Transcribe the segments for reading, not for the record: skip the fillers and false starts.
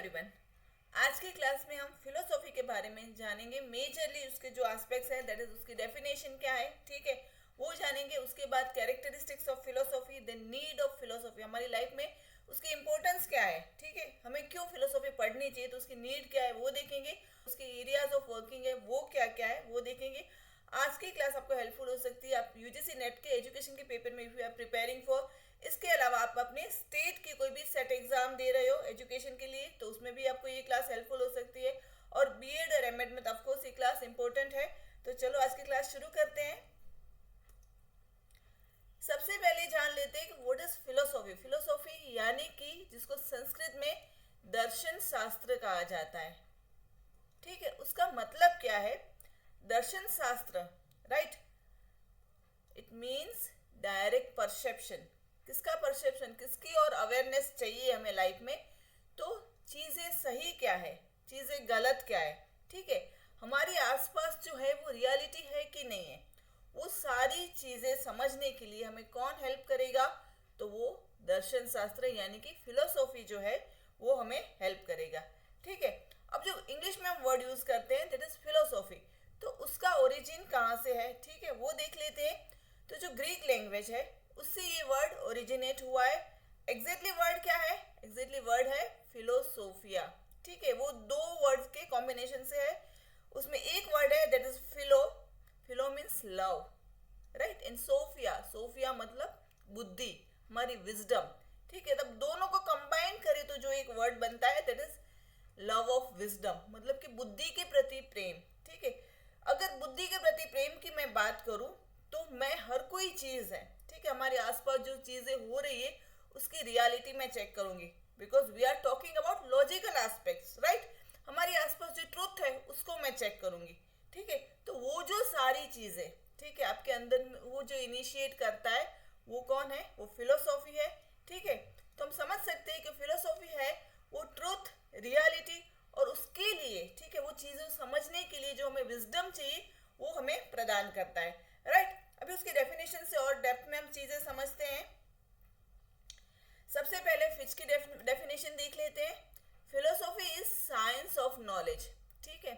Everyone. आज की class में हम फिलोसॉफी के बारे में जानेंगे। मेजरली उसके जो एस्पेक्ट्स है, दैट इज उसकी डेफिनेशन क्या है, ठीक है, वो जानेंगे। उसके बाद characteristics of philosophy, the need of philosophy, हमारी लाइफ में उसकी इंपॉर्टेंस क्या है, ठीक है, हमें क्यों फिलोसॉफी पढ़नी चाहिए, तो उसकी नीड क्या है वो देखेंगे। उसके एरियाज ऑफ वर्किंग है वो क्या क्या है वो देखेंगे। आज की क्लास आपको हेल्पफुल हो सकती है। आप यूजीसी नेट के एजुकेशन के पेपर में भी आप प्रिपेयरिंग फॉर, इसके अलावा आप अपने स्टेट की कोई भी सेट एग्जाम दे रहे हो एजुकेशन के लिए, तो उसमें भी आपको ये क्लास हेल्पफुल हो सकती है। और बीएड और एमएड में तो ऑफकोर्स ये क्लास इंपॉर्टेंट है। तो चलो आज की क्लास शुरू करते हैं। सबसे पहले जान लेते हैं कि व्हाट इज फिलोसॉफी। फिलोसॉफी यानी कि जिसको संस्कृत में दर्शन शास्त्र कहा जाता है, ठीक है, उसका मतलब क्या है? दर्शन शास्त्र, right, it means direct perception. किसका परसेप्शन, किसकी और अवेयरनेस चाहिए हमें लाइफ में, तो चीज़ें सही क्या है, चीज़ें गलत क्या है, ठीक है, हमारी आसपास जो है वो रियलिटी है कि नहीं है, वो सारी चीज़ें समझने के लिए हमें कौन हेल्प करेगा? तो वो दर्शन शास्त्र यानी कि फिलोसॉफी जो है वो हमें हेल्प करेगा, ठीक है। अब जो इंग्लिश में हम वर्ड यूज़ करते हैं दैट इज़ फिलोसॉफी, तो उसका ओरिजिन कहाँ से है, ठीक है, वो देख लेते हैं। तो जो ग्रीक लैंग्वेज है उससे ये वर्ड ओरिजिनेट हुआ है। एग्जैक्टली वर्ड क्या है? एग्जैक्टली वर्ड है फिलोसोफिया, ठीक है, वो दो वर्ड्स के कॉम्बिनेशन से है। उसमें एक वर्ड है that is philo, philo means love, right, and sophia, sophia मतलब बुद्धि, हमारी विजडम, ठीक है। तब दोनों को कंबाइन करें तो जो एक वर्ड बनता है that is love of wisdom, मतलब कि बुद्धि के प्रति प्रेम, ठीक है। अगर बुद्धि के प्रति प्रेम की मैं बात करूं तो मैं हर कोई चीज़ है, ठीक है, हमारे आसपास जो चीज़ें हो रही है उसकी रियलिटी में चेक करूंगी, because we are talking about logical aspects, right. हमारे आसपास जो ट्रुथ है उसको मैं चेक करूंगी, ठीक है। तो वो जो सारी चीज़ें, ठीक है, आपके अंदर वो जो इनिशिएट करता है वो कौन है? वो फिलोसॉफी है, ठीक है। तो हम समझ सकते हैं कि फिलोसॉफी है वो ट्रुथ, रियलिटी, और उसके लिए, ठीक है, वो चीज़ें समझने के लिए जो हमें विजडम चाहिए वो हमें प्रदान करता है, राइट। अभी उसकी डेफिनेशन से और डेप्थ में हम चीज़ें समझते हैं। सबसे पहले फिच की डेफिनेशन देख लेते हैं। Philosophy is science of knowledge, ठीक है,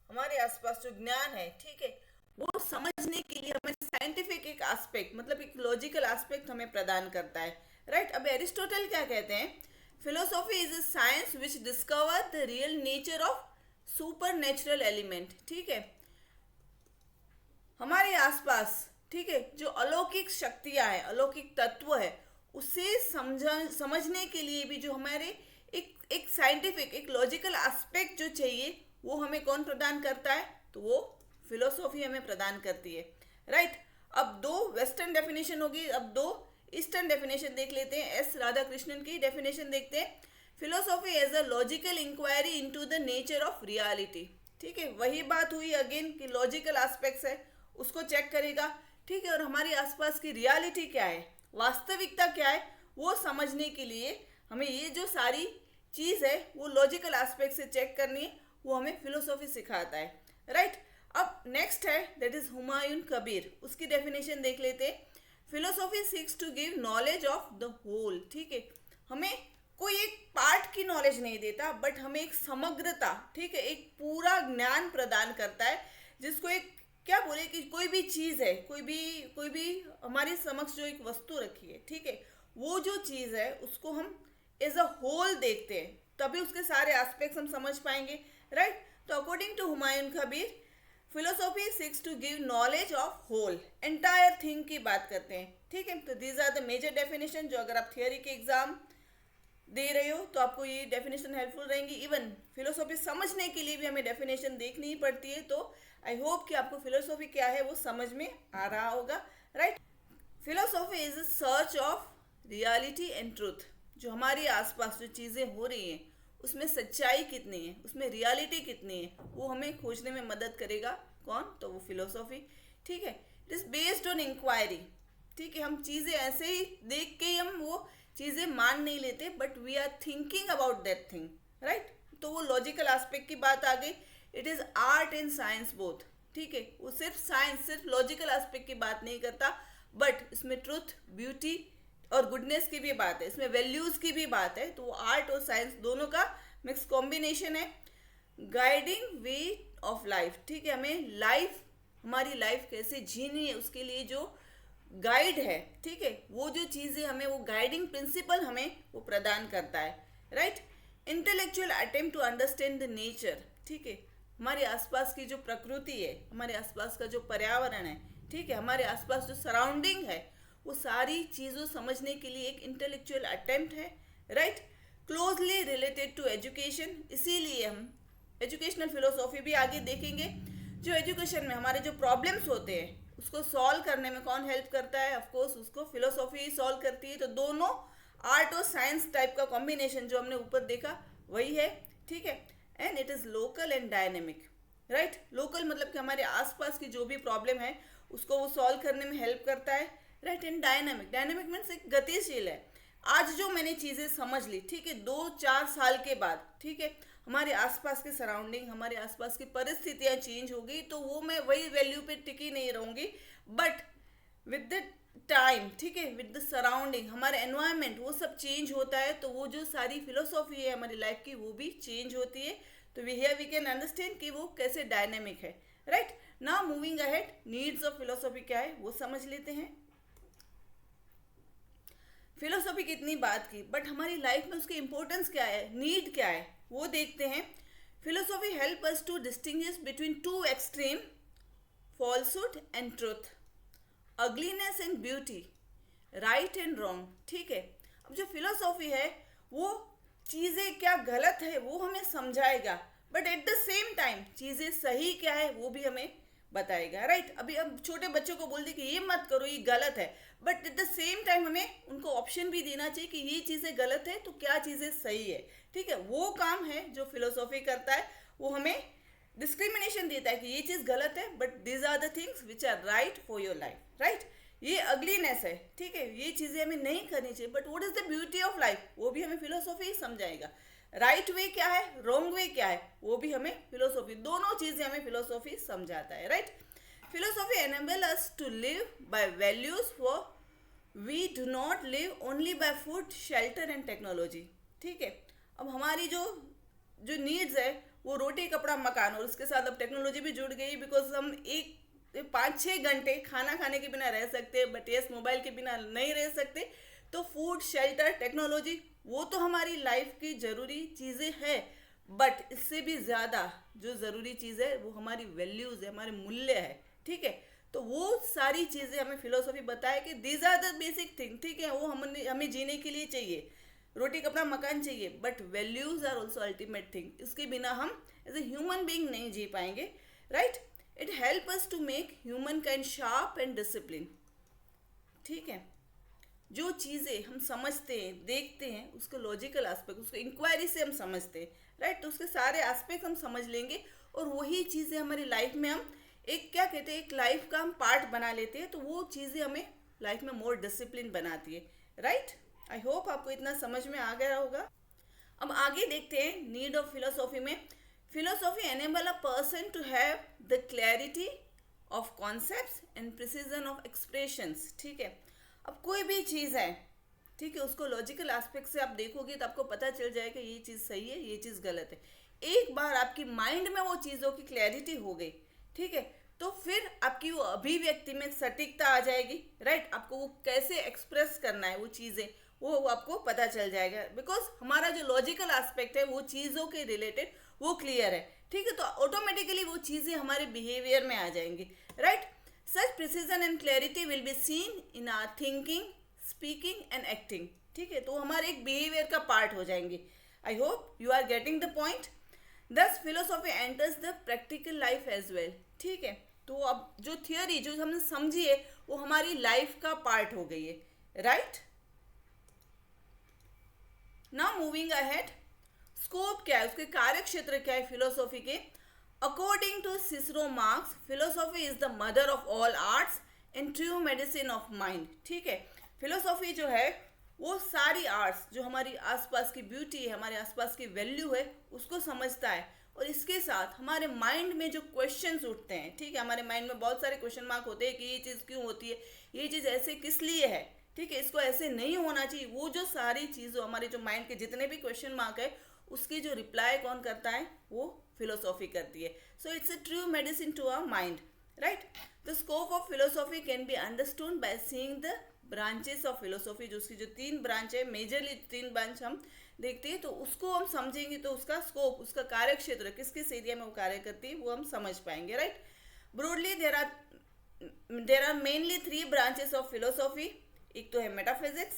हमारे आसपास जो ज्ञान है, ठीक है, वो समझने के लिए हमें साइंटिफिक एक एस्पेक्ट, मतलब एक लॉजिकल एस्पेक्ट हमें प्रदान करता है, राइट। अब एरिस्टोटल क्या कहते हैं? Philosophy is a science which discover the real nature of super natural element, ठीक है, हमारे आसपास, ठीक है, जो अलौकिक शक्तियां हैं, अलौकिक तत्व है, उसे समझने के लिए भी जो हमारे एक साइंटिफिक, एक लॉजिकल एस्पेक्ट जो चाहिए वो हमें कौन प्रदान करता है? तो वो फिलोसॉफी हमें प्रदान करती है, राइट। अब दो वेस्टर्न डेफिनेशन होगी, अब दो ईस्टर्न डेफिनेशन देख लेते हैं। एस राधाकृष्णन की डेफिनेशन देखते हैं। Philosophy as a logical inquiry into the nature of reality, ठीक है, वही बात हुई अगेन कि लॉजिकल एस्पेक्ट्स है उसको चेक करेगा, ठीक है, और हमारी आसपास की रियलिटी क्या है, वास्तविकता क्या है, वो समझने के लिए हमें ये जो सारी चीज़ है वो लॉजिकल एस्पेक्ट से चेक करनी है, वो हमें फिलोसॉफी सिखाता है, राइट। अब नेक्स्ट है दैट इज हुमायूं कबीर, उसकी डेफिनेशन देख लेते हैं। Philosophy seeks to give knowledge of the whole, ठीक है, हमें कोई एक पार्ट की नॉलेज नहीं देता, बट हमें एक समग्रता, ठीक है, एक पूरा ज्ञान प्रदान करता है, जिसको एक क्या बोले कि कोई भी चीज़ है, कोई भी हमारे समक्ष जो एक वस्तु रखी है, ठीक है, वो जो चीज़ है उसको हम एज अ होल देखते हैं, तभी उसके सारे एस्पेक्ट्स हम समझ पाएंगे, राइट। तो according to Humayun Kabir, philosophy seeks to give knowledge of whole, entire thing की बात करते हैं, ठीक है। तो these are the major definition जो अगर आप थियोरी के एग्जाम दे रहे हो तो आपको ये डेफिनेशन हेल्पफुल रहेंगी। इवन फिलोसॉफी समझने के लिए भी हमें डेफिनेशन देखनी ही पड़ती है। तो आई होप कि आपको फिलोसॉफी क्या है वो समझ में आ रहा होगा, right. Philosophy is a search of reality and truth, जो हमारे आसपास जो चीज़ें हो रही हैं उसमें सच्चाई कितनी है, उसमें रियलिटी कितनी है, वो हमें खोजने में मदद करेगा। कौन? तो वो फिलोसॉफी, ठीक है। It is based on inquiry, ठीक है, हम चीज़ें ऐसे ही देख के हम वो चीज़ें मान नहीं लेते, but we are thinking about that thing, right. तो वो लॉजिकल एस्पेक्ट की बात आ गई। It is art and science both, ठीक है, वो सिर्फ साइंस, सिर्फ लॉजिकल एस्पेक्ट की बात नहीं करता, बट इसमें ट्रुथ, ब्यूटी और गुडनेस की भी बात है, इसमें वैल्यूज़ की भी बात है। तो वो आर्ट और साइंस दोनों का मिक्स कॉम्बिनेशन है। गाइडिंग वे ऑफ लाइफ, ठीक है, हमें लाइफ, हमारी लाइफ कैसे जीनी है उसके लिए जो गाइड है, ठीक है, वो जो चीज़ें हमें, वो गाइडिंग प्रिंसिपल हमें वो प्रदान करता है, right. Intellectual attempt to understand the nature, ठीक है, हमारे आसपास की जो प्रकृति है, हमारे आसपास का जो पर्यावरण है, ठीक है, हमारे आसपास जो सराउंडिंग है, वो सारी चीज़ों समझने के लिए एक इंटेलेक्चुअल अटेम्प्ट है, right. Closely related to education, इसीलिए हम एजुकेशनल फिलोसॉफी भी आगे देखेंगे। जो एजुकेशन में हमारे जो प्रॉब्लम्स होते हैं उसको सॉल्व करने में कौन हेल्प करता है, ऑफ कोर्स उसको फिलोसॉफी ही सॉल्व करती है। तो दोनों आर्ट और साइंस टाइप का कॉम्बिनेशन जो हमने ऊपर देखा वही है, ठीक है। And it is local and dynamic, right. Local मतलब कि हमारे आसपास की जो भी प्रॉब्लम है उसको वो सॉल्व करने में हेल्प करता है, right. And dynamic, dynamic means एक गतिशील है। आज जो मैंने चीज़ें समझ ली, ठीक है, 2-4 साल के बाद, ठीक है, हमारे आसपास के सराउंडिंग, हमारे आसपास की परिस्थितियाँ चेंज हो गई, तो वो मैं वही वैल्यू पे टिकी नहीं रहूँगी, बट विद द टाइम, ठीक है, विद द सराउंडिंग, हमारे एनवायरनमेंट, वो सब चेंज होता है, तो वो जो सारी फिलोसॉफी है हमारी लाइफ की वो भी चेंज होती है। तो वी कैन अंडरस्टैंड कि वो कैसे डायनेमिक है, right. Now moving ahead, needs of philosophy क्या है वो समझ लेते हैं। फिलोसॉफी की इतनी बात की, बट हमारी लाइफ में उसकी इंपॉर्टेंस क्या है, नीड क्या है, वो देखते हैं। Philosophy help us to distinguish between two extreme, falsehood and truth, ugliness and beauty, right and wrong, ठीक है। अब जो फिलोसॉफी है वो चीज़ें क्या गलत है वो हमें समझाएगा, but at the same time चीज़ें सही क्या है वो भी हमें बताएगा, राइट। अभी अब छोटे बच्चों को बोल दे कि ये मत करो, ये गलत है, but at the same time हमें उनको ऑप्शन भी देना चाहिए कि ये चीज़ें गलत है तो क्या चीज़ें सही है, ठीक है। वो काम है जो फिलोसॉफी करता है, वो हमें डिस्क्रिमिनेशन देता है कि ये चीज़ गलत है, but these are the things which are right for your life, right. ये अगलीनेस है, ठीक है, ये चीज़ें हमें नहीं करनी चाहिए, but what is the beauty of life वो भी हमें फिलोसॉफी ही समझाएगा। राइट वे क्या है, रॉन्ग वे क्या है, वो भी हमें फिलोसॉफी, दोनों चीज़ें हमें फिलोसॉफी समझाता है, right. Philosophy enable us to live by values for we do not live only by food, shelter and technology, ठीक है। अब हमारी जो जो नीड्स है वो रोटी कपड़ा मकान, और उसके साथ अब टेक्नोलॉजी भी जुड़ गई, बिकॉज हम एक 5-6 घंटे खाना खाने के बिना रह सकते, बट यस मोबाइल के बिना नहीं रह सकते। तो फूड, शेल्टर, टेक्नोलॉजी वो तो हमारी लाइफ की ज़रूरी चीज़ें हैं, बट इससे भी ज़्यादा जो ज़रूरी चीज़ है वो हमारी वैल्यूज़ है, हमारे मूल्य है, ठीक है। तो वो सारी चीज़ें हमें फिलोसॉफी बताए कि these are the basic thing, ठीक है, वो हमें जीने के लिए चाहिए, रोटी कपड़ा मकान चाहिए, but values are also ultimate thing, इसके बिना हम एज ए ह्यूमन बीइंग नहीं जी पाएंगे, right. It help us to make human kind sharp and discipline, ठीक है। जो चीज़ें हम समझते हैं, देखते हैं, उसको लॉजिकल एस्पेक्ट, उसको इंक्वायरी से हम समझते हैं, राइट। तो उसके सारे एस्पेक्ट हम समझ लेंगे, और वही चीज़ें हमारी लाइफ में हम एक क्या कहते हैं, एक लाइफ का हम पार्ट बना लेते हैं, तो वो चीज़ें हमें लाइफ में मोर डिसिप्लिन बनाती है, राइट। आई होप आपको इतना समझ में आ गया होगा। अब आगे देखते हैं नीड ऑफ फिलोसॉफी में। Philosophy enable a person to have the clarity of concepts and precision of expressions, ठीक है। अब कोई भी चीज़ है, ठीक है, उसको लॉजिकल एस्पेक्ट से आप देखोगे तो आपको पता चल जाएगा ये चीज़ सही है, ये चीज़ गलत है। एक बार आपकी माइंड में वो चीज़ों की क्लैरिटी हो गई, ठीक है, तो फिर आपकी वो अभिव्यक्ति में सटीकता आ जाएगी, राइट। आपको वो कैसे एक्सप्रेस करना है वो चीज़ें, वो आपको पता चल जाएगा, बिकॉज हमारा जो लॉजिकल एस्पेक्ट है वो चीज़ों के रिलेटेड वो क्लियर है, ठीक है। तो ऑटोमेटिकली वो चीज़ें हमारे बिहेवियर में आ जाएंगी, right. Such precision and clarity will be seen in our thinking, speaking and acting, ठीक है। तो हमारे एक बिहेवियर का पार्ट हो जाएंगे। I hope you are getting the point. Thus philosophy enters the practical life as well, ठीक है। तो अब जो थियोरी जो हमने समझी है वो हमारी लाइफ का पार्ट हो गई है, right. Now moving ahead, scope क्या है, उसके कार्य क्षेत्र क्या है फिलोसॉफी के। According to Cicero Marcus, philosophy is the mother of all arts and true medicine of mind, ठीक है। फिलोसॉफी जो है वो सारी आर्ट्स, जो हमारी आसपास की ब्यूटी है, हमारे आसपास की वैल्यू है, उसको समझता है, और इसके साथ हमारे माइंड में जो क्वेश्चंस उठते हैं, ठीक है, हमारे माइंड में बहुत सारे क्वेश्चन मार्क होते हैं कि ये चीज़ क्यों होती है, ये चीज़ ऐसे किस लिए है, ठीक है, इसको ऐसे नहीं होना चाहिए, वो जो सारी चीज़ों, हमारे जो माइंड के जितने भी क्वेश्चन मार्क है उसकी जो रिप्लाई कौन करता है, वो फिलोसॉफी करती है. So it's a true medicine to our mind, right. The scope of philosophy can be understood by seeing the branches of philosophy. जो उसकी जो 3 ब्रांच है, मेजरली 3 ब्रांच हम देखते हैं, तो उसको हम समझेंगे तो उसका स्कोप, उसका कार्य क्षेत्र किस किस एरिया में वो कार्य करती है वो हम समझ पाएंगे, right. Broadly there are mainly 3 branches of philosophy. एक तो है मेटाफिजिक्स,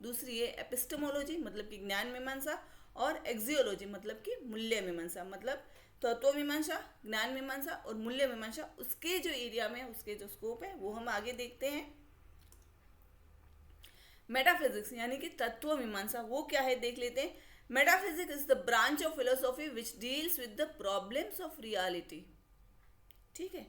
दूसरी है एपिस्टेमोलॉजी मतलब कि ज्ञान मीमांसा, और एक्सियोलॉजी मतलब कि मूल्य मीमांसा. मतलब तत्व मीमांसा, ज्ञान मीमांसा और मूल्य मीमांसा, उसके जो एरिया में उसके जो स्कोप है वो हम आगे देखते हैं. मेटाफिजिक्स यानी कि तत्व मीमांसा, वो क्या है देख लेते हैं. Metaphysics is the branch of philosophy which deals with the problems of reality. ठीक है.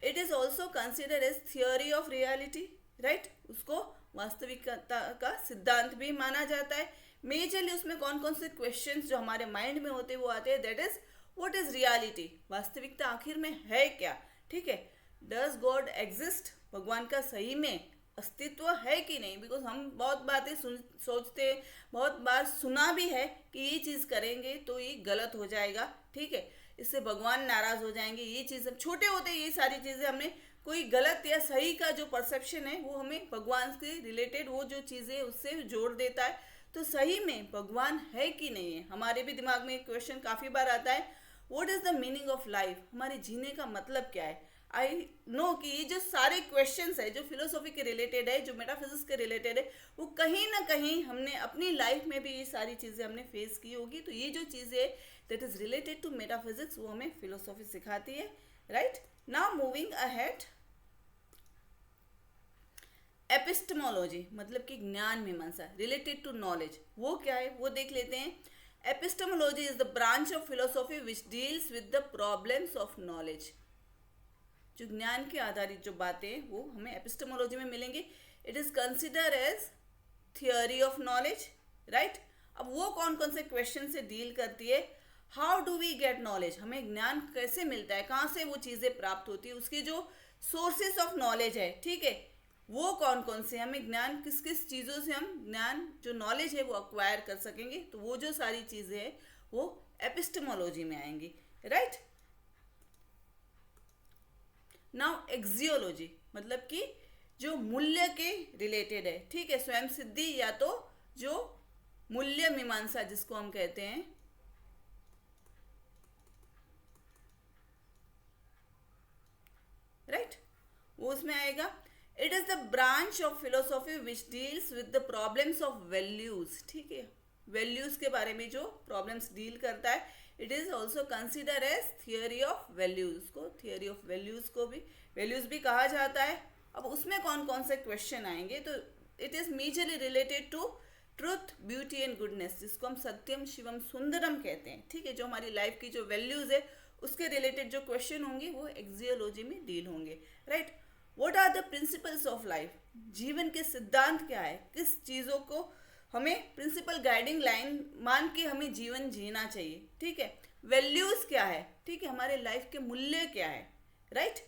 It is also consider as theory of reality, right. उसको वास्तविकता का सिद्धांत भी माना जाता है. मेजरली उसमें कौन कौन से क्वेश्चंस जो हमारे माइंड में होते हैं वो आते हैं. That is what is reality, वास्तविकता आखिर में है क्या. ठीक है. डज गॉड एग्जिस्ट, भगवान का सही में अस्तित्व है कि नहीं. बिकॉज हम बहुत बातें सोचते, बहुत बार सुना भी है कि ये चीज़ करेंगे तो ये गलत हो जाएगा. ठीक है, इससे भगवान नाराज हो जाएंगे. ये चीज़ हम छोटे होते ये सारी चीज़ें हमने कोई गलत या सही का जो परसेप्शन है वो हमें भगवान से रिलेटेड वो जो चीज़ें उससे जोड़ देता है. तो सही में भगवान है कि नहीं है. हमारे भी दिमाग में एक क्वेश्चन काफ़ी बार आता है, what is the meaning of life, हमारे जीने का मतलब क्या है. आई नो कि ये जो सारे क्वेश्चंस है जो फिलोसॉफी के रिलेटेड है, जो मेटाफिजिक्स के रिलेटेड है, वो कहीं ना कहीं हमने अपनी लाइफ में भी ये सारी चीज़ें हमने फेस की होगी. तो ये जो चीज़ें that is related to metaphysics वो हमें फिलोसॉफी सिखाती है, right. Now moving ahead, epistemology मतलब कि ज्ञान मीमांसा रिलेटेड टू नॉलेज, वो क्या है वो देख लेते हैं. Epistemology is the branch of philosophy which deals with the problems of knowledge. जो ज्ञान के आधारित जो बातें वो हमें एपिस्टेमोलॉजी में मिलेंगी. It is consider as theory of knowledge, right. अब वो कौन कौन से क्वेश्चन से डील करती है. How do we get knowledge, हमें ज्ञान कैसे मिलता है, कहाँ से वो चीज़ें प्राप्त होती है, उसके जो सोर्सेस ऑफ नॉलेज है. ठीक है, वो कौन कौन से, हमें ज्ञान किस किस चीज़ों से हम ज्ञान जो नॉलेज है वो अक्वायर कर सकेंगे. तो वो जो सारी चीज़ें हैं वो एपिस्टेमोलॉजी में आएंगी, राइट. नाउ एक्सियोलॉजी मतलब कि जो मूल्य के रिलेटेड है. ठीक है, स्वयं सिद्धि या तो जो मूल्य मीमांसा जिसको हम कहते हैं, राइट, वो उसमें आएगा. It is the branch of philosophy which deals with the problems of values. ठीक है, वैल्यूज के बारे में जो प्रॉब्लम्स डील करता है. It is also consider as theory of values. को थियोरी ऑफ वैल्यूज को भी वैल्यूज भी कहा जाता है. अब उसमें कौन कौन से क्वेश्चन आएंगे, तो it is majorly related to truth, beauty and goodness, जिसको हम सत्यम शिवम सुंदरम कहते हैं. ठीक है, जो हमारी लाइफ की जो वैल्यूज है उसके रिलेटेड जो क्वेश्चन होंगे वो एक्सियोलॉजी में डील होंगे, right. What are the principles of life, जीवन के सिद्धांत क्या है, किस चीज़ों को हमें प्रिंसिपल गाइडिंग लाइन मान के हमें जीवन जीना चाहिए. ठीक है, वैल्यूज क्या है. ठीक है, हमारे लाइफ के मूल्य क्या है, right.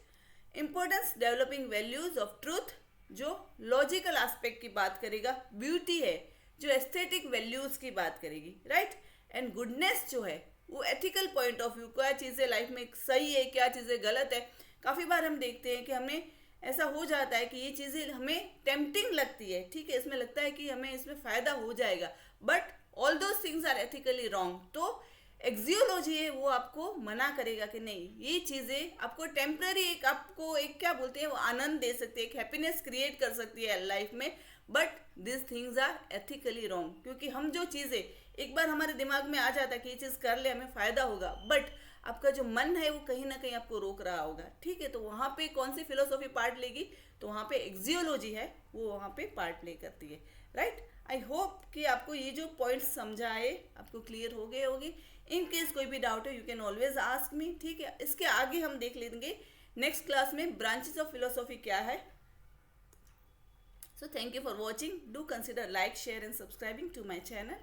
Importance developing values of truth, जो लॉजिकल एस्पेक्ट की बात करेगा. ब्यूटी है जो एस्थेटिक वैल्यूज की बात करेगी, राइट. एंड गुडनेस जो है वो एथिकल पॉइंट ऑफ व्यू, क्या चीज़ें लाइफ में सही है, क्या चीज़ें गलत है. काफ़ी बार हम देखते हैं कि हमें ऐसा हो जाता है कि ये चीज़ें हमें टेम्पटिंग लगती है. ठीक है, इसमें लगता है कि हमें इसमें फ़ायदा हो जाएगा, but all those things are ethically wrong. तो एक्सियोलॉजी है वो आपको मना करेगा कि नहीं, ये चीज़ें आपको टेम्पररी आपको एक क्या बोलते हैं वो आनंद दे सकती है, एक हैप्पीनेस क्रिएट कर सकती है लाइफ में, but this things are ethically wrong. क्योंकि हम जो चीज़ें एक बार हमारे दिमाग में आ जाता है कि ये चीज़ कर ले हमें फ़ायदा होगा, बट आपका जो मन है वो कहीं ना कहीं आपको रोक रहा होगा. ठीक है, तो वहाँ पे कौन सी फिलोसॉफी पार्ट लेगी, तो वहाँ पे एक्सियोलॉजी है वो वहाँ पे पार्ट प्ले करती है, राइट. आई होप कि आपको ये जो पॉइंट्स समझाए आपको क्लियर हो गए होगी. इन केस कोई भी डाउट है you can always ask me. ठीक है, इसके आगे हम देख लेंगे नेक्स्ट क्लास में ब्रांचेस ऑफ फिलोसॉफी क्या है. So thank you for watching. Do consider like, share and subscribing to my channel.